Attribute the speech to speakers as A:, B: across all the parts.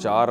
A: 4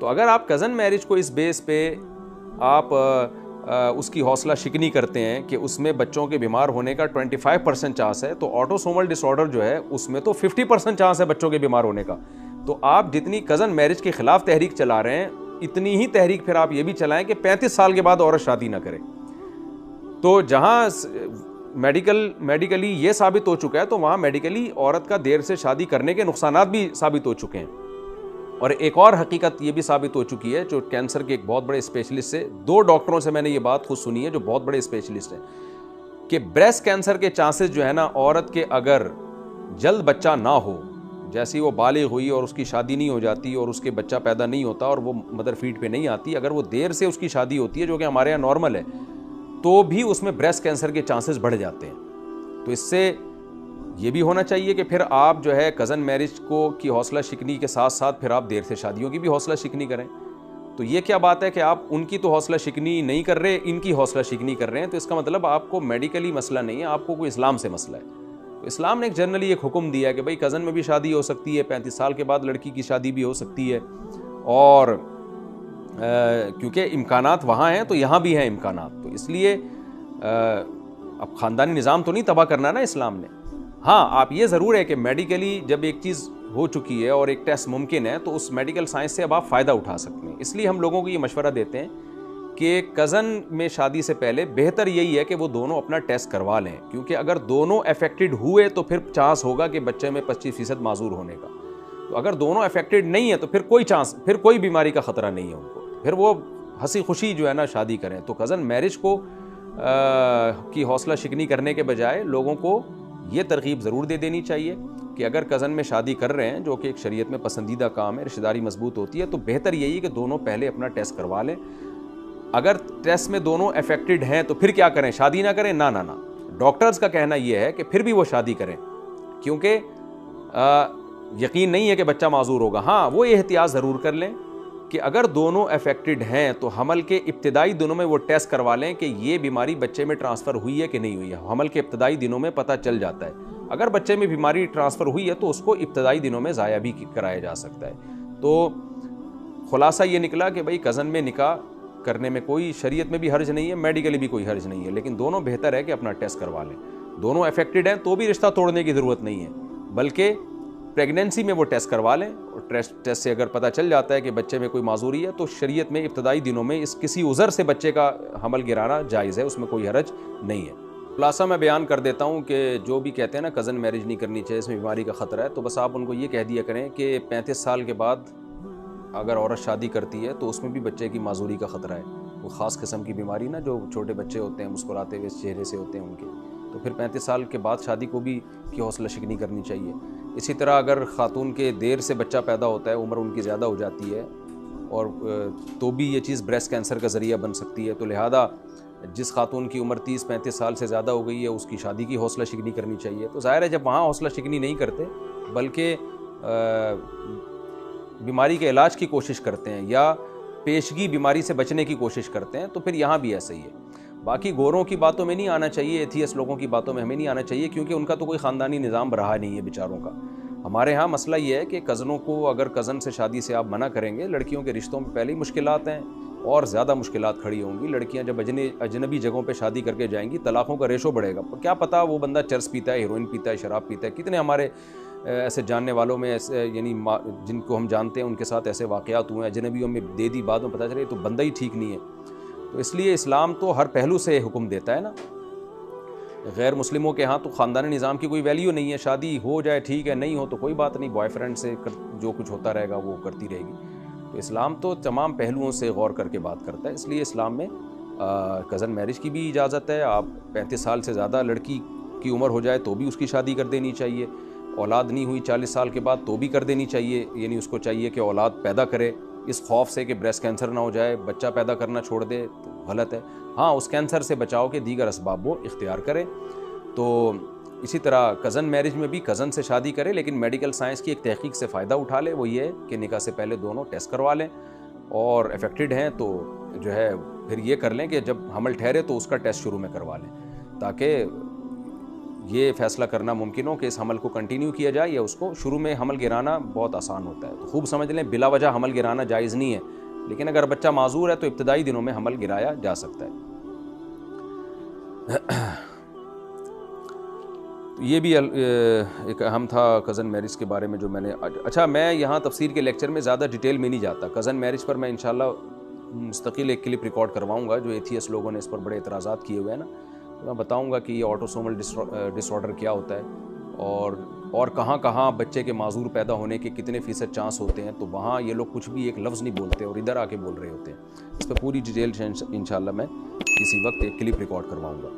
A: تو اگر آپ کزن میرج کو اس بیس پہ آپ اس کی حوصلہ شکنی کرتے ہیں کہ اس میں بچوں کے بیمار ہونے کا 25% چانس ہے، تو آٹوسومل ڈس آرڈر جو ہے اس میں تو 50% چانس ہے بچوں کے بیمار ہونے کا. تو آپ جتنی کزن میرج کے خلاف تحریک چلا رہے ہیں، اتنی ہی تحریک پھر آپ یہ بھی چلائیں کہ 35 سال کے بعد عورت شادی نہ کرے. تو جہاں میڈیکلی یہ ثابت ہو چکا ہے، تو وہاں میڈیکلی عورت کا دیر سے شادی کرنے کے نقصانات بھی ثابت ہو چکے ہیں. اور ایک اور حقیقت یہ بھی ثابت ہو چکی ہے، جو کینسر کے ایک بہت بڑے اسپیشلسٹ سے 2 ڈاکٹروں سے میں نے یہ بات خود سنی ہے جو بہت بڑے اسپیشلسٹ ہیں، کہ بریسٹ کینسر کے چانسز جو ہے نا، عورت کے اگر جلد بچہ نہ ہو، جیسی وہ بالغ ہوئی اور اس کی شادی نہیں ہو جاتی اور اس کے بچہ پیدا نہیں ہوتا اور وہ مدر فیڈ پہ نہیں آتی، اگر وہ دیر سے اس کی شادی ہوتی ہے جو کہ ہمارے یہاں نارمل ہے، تو بھی اس میں بریسٹ کینسر کے چانسز بڑھ جاتے ہیں. تو اس سے یہ بھی ہونا چاہیے کہ پھر آپ جو ہے کزن میرج کی حوصلہ شکنی کے ساتھ ساتھ پھر آپ دیر سے شادیوں کی بھی حوصلہ شکنی کریں. تو یہ کیا بات ہے کہ آپ ان کی تو حوصلہ شکنی نہیں کر رہے، ان کی حوصلہ شکنی کر رہے ہیں. تو اس کا مطلب آپ کو میڈیکلی مسئلہ نہیں ہے، آپ کو کوئی اسلام سے مسئلہ ہے. تو اسلام نے ایک جنرلی ایک حکم دیا ہے کہ بھائی کزن میں بھی شادی ہو سکتی ہے، 35 سال کے بعد لڑکی کی شادی بھی ہو سکتی ہے، اور کیونکہ امکانات وہاں ہیں تو یہاں بھی ہیں امکانات. تو اس لیے اب خاندانی نظام تو نہیں تباہ کرنا نا اسلام نے. ہاں آپ یہ ضرور ہے کہ میڈیکلی جب ایک چیز ہو چکی ہے اور ایک ٹیسٹ ممکن ہے تو اس میڈیکل سائنس سے اب آپ فائدہ اٹھا سکتے ہیں. اس لیے ہم لوگوں کو یہ مشورہ دیتے ہیں کہ کزن میں شادی سے پہلے بہتر یہی ہے کہ وہ دونوں اپنا ٹیسٹ کروا لیں، کیونکہ اگر دونوں افیکٹڈ ہوئے تو پھر چانس ہوگا کہ بچے میں 25% معذور ہونے کا. تو اگر دونوں افیکٹڈ نہیں ہے تو پھر کوئی چانس، پھر کوئی بیماری کا خطرہ نہیں ہے ان کو، پھر وہ ہنسی خوشی جو ہے نا شادی کریں. تو کزن میرج کی حوصلہ شکنی کرنے کے بجائے لوگوں کو یہ ترغیب ضرور دے دینی چاہیے کہ اگر کزن میں شادی کر رہے ہیں، جو کہ ایک شریعت میں پسندیدہ کام ہے، رشتہ داری مضبوط ہوتی ہے، تو بہتر یہی ہے کہ دونوں پہلے اپنا ٹیسٹ کروا لیں. اگر ٹیسٹ میں دونوں افیکٹڈ ہیں تو پھر کیا کریں؟ شادی نہ کریں؟ نہ. ڈاکٹرز کا کہنا یہ ہے کہ پھر بھی وہ شادی کریں، کیونکہ یقین نہیں ہے کہ بچہ معذور ہوگا. ہاں وہ احتیاط ضرور کر لیں کہ اگر دونوں افیکٹڈ ہیں تو حمل کے ابتدائی دنوں میں وہ ٹیسٹ کروا لیں کہ یہ بیماری بچے میں ٹرانسفر ہوئی ہے کہ نہیں ہوئی ہے. حمل کے ابتدائی دنوں میں پتہ چل جاتا ہے. اگر بچے میں بیماری ٹرانسفر ہوئی ہے تو اس کو ابتدائی دنوں میں ضائع بھی کرایا جا سکتا ہے. تو خلاصہ یہ نکلا کہ بھائی کزن میں نکاح کرنے میں کوئی شریعت میں بھی حرج نہیں ہے، میڈیکلی بھی کوئی حرج نہیں ہے، لیکن دونوں بہتر ہے کہ اپنا ٹیسٹ کروا لیں. دونوں افیکٹڈ ہیں تو بھی رشتہ توڑنے کی ضرورت نہیں ہے، بلکہ پریگنینسی میں وہ ٹیسٹ کروا لیں، اور ٹیسٹ سے اگر پتہ چل جاتا ہے کہ بچے میں کوئی معذوری ہے تو شریعت میں ابتدائی دنوں میں اس کسی عذر سے بچے کا حمل گرانا جائز ہے، اس میں کوئی حرج نہیں ہے. خلاصہ میں بیان کر دیتا ہوں کہ جو بھی کہتے ہیں نا کزن میرج نہیں کرنی چاہیے، اس میں بیماری کا خطرہ ہے، تو بس آپ ان کو یہ کہہ دیا کریں کہ 35 سال کے بعد اگر عورت شادی کرتی ہے تو اس میں بھی بچے کی معذوری کا خطرہ ہے. وہ خاص قسم کی بیماری نا، جو چھوٹے بچے ہوتے ہیں مسکراتے ہوئے چہرے سے ہوتے ہیں ان کے، تو پھر 35 سال کے بعد شادی کو بھی کی حوصلہ شکنی کرنی چاہیے. اسی طرح اگر خاتون کے دیر سے بچہ پیدا ہوتا ہے، عمر ان کی زیادہ ہو جاتی ہے، اور تو بھی یہ چیز بریسٹ کینسر کا ذریعہ بن سکتی ہے. تو لہذا جس خاتون کی عمر 30-35 سال سے زیادہ ہو گئی ہے اس کی شادی کی حوصلہ شکنی کرنی چاہیے. تو ظاہر ہے جب وہاں حوصلہ شکنی نہیں کرتے بلکہ بیماری کے علاج کی کوشش کرتے ہیں یا پیشگی بیماری سے بچنے کی کوشش کرتے ہیں، تو پھر یہاں بھی ایسا ہی ہے. باقی گوروں کی باتوں میں نہیں آنا چاہیے، ایتھیسٹ لوگوں کی باتوں میں ہمیں نہیں آنا چاہیے، کیونکہ ان کا تو کوئی خاندانی نظام رہا نہیں ہے بیچاروں کا. ہمارے ہاں مسئلہ یہ ہے کہ کزنوں کو اگر کزن سے شادی سے آپ منع کریں گے، لڑکیوں کے رشتوں میں پہلے ہی مشکلات ہیں اور زیادہ مشکلات کھڑی ہوں گی. لڑکیاں جب اجنبی جگہوں پہ شادی کر کے جائیں گی، طلاقوں کا ریشو بڑھے گا. کیا پتہ وہ بندہ چرس پیتا ہے، ہیروئن پیتا ہے، شراب پیتا ہے. کتنے ہمارے ایسے جاننے والوں میں ایسے، یعنی جن کو ہم جانتے ہیں ان کے ساتھ ایسے واقعات ہوئے ہیں، اجنبیوں میں دے دی بعد میں پتہ چلے تو بندہ ہی ٹھیک نہیں ہے. تو اس لیے اسلام تو ہر پہلو سے حکم دیتا ہے نا. غیر مسلموں کے ہاں تو خاندانی نظام کی کوئی ویلیو نہیں ہے، شادی ہو جائے ٹھیک ہے، نہیں ہو تو کوئی بات نہیں، بوائے فرینڈ سے جو کچھ ہوتا رہے گا وہ کرتی رہے گی. تو اسلام تو تمام پہلوؤں سے غور کر کے بات کرتا ہے. اس لیے اسلام میں کزن میرج کی بھی اجازت ہے. آپ 35 سال سے زیادہ لڑکی کی عمر ہو جائے تو بھی اس کی شادی کر دینی چاہیے. اولاد نہیں ہوئی 40 سال کے بعد تو بھی کر دینی چاہیے، یعنی اس کو چاہیے کہ اولاد پیدا کرے، اس خوف سے کہ بریسٹ کینسر نہ ہو جائے بچہ پیدا کرنا چھوڑ دے تو غلط ہے. ہاں اس کینسر سے بچاؤ کے دیگر اسباب وہ اختیار کرے. تو اسی طرح کزن میرج میں بھی کزن سے شادی کرے، لیکن میڈیکل سائنس کی ایک تحقیق سے فائدہ اٹھا لے. وہ یہ ہے کہ نکاح سے پہلے دونوں ٹیسٹ کروا لیں، اور افیکٹڈ ہیں تو جو ہے پھر یہ کر لیں کہ جب حمل ٹھہرے تو اس کا ٹیسٹ شروع میں کروا لیں، تاکہ یہ فیصلہ کرنا ممکن ہو کہ اس حمل کو کنٹینیو کیا جائے یا اس کو شروع میں حمل گرانا بہت آسان ہوتا ہے. تو خوب سمجھ لیں بلا وجہ حمل گرانا جائز نہیں ہے, لیکن اگر بچہ معذور ہے تو ابتدائی دنوں میں حمل گرایا جا سکتا ہے. یہ بھی ایک اہم تھا کزن میرج کے بارے میں جو میں نے. اچھا, میں یہاں تفسیر کے لیکچر میں زیادہ ڈیٹیل میں نہیں جاتا. کزن میرج پر میں انشاءاللہ مستقل ایک کلپ ریکارڈ کرواؤں گا. جو ایتھیس لوگوں نے اس پر بڑے اعتراضات کیے ہوئے ہیں نا, میں بتاؤں گا کہ یہ آٹوسومل ڈس آرڈر کیا ہوتا ہے اور کہاں کہاں بچے کے معذور پیدا ہونے کے کتنے فیصد چانس ہوتے ہیں. تو وہاں یہ لوگ کچھ بھی ایک لفظ نہیں بولتے اور ادھر آ کے بول رہے ہوتے ہیں. اس پہ پوری ڈیٹیل انشاءاللہ میں کسی وقت ایک کلپ ریکارڈ کرواؤں گا.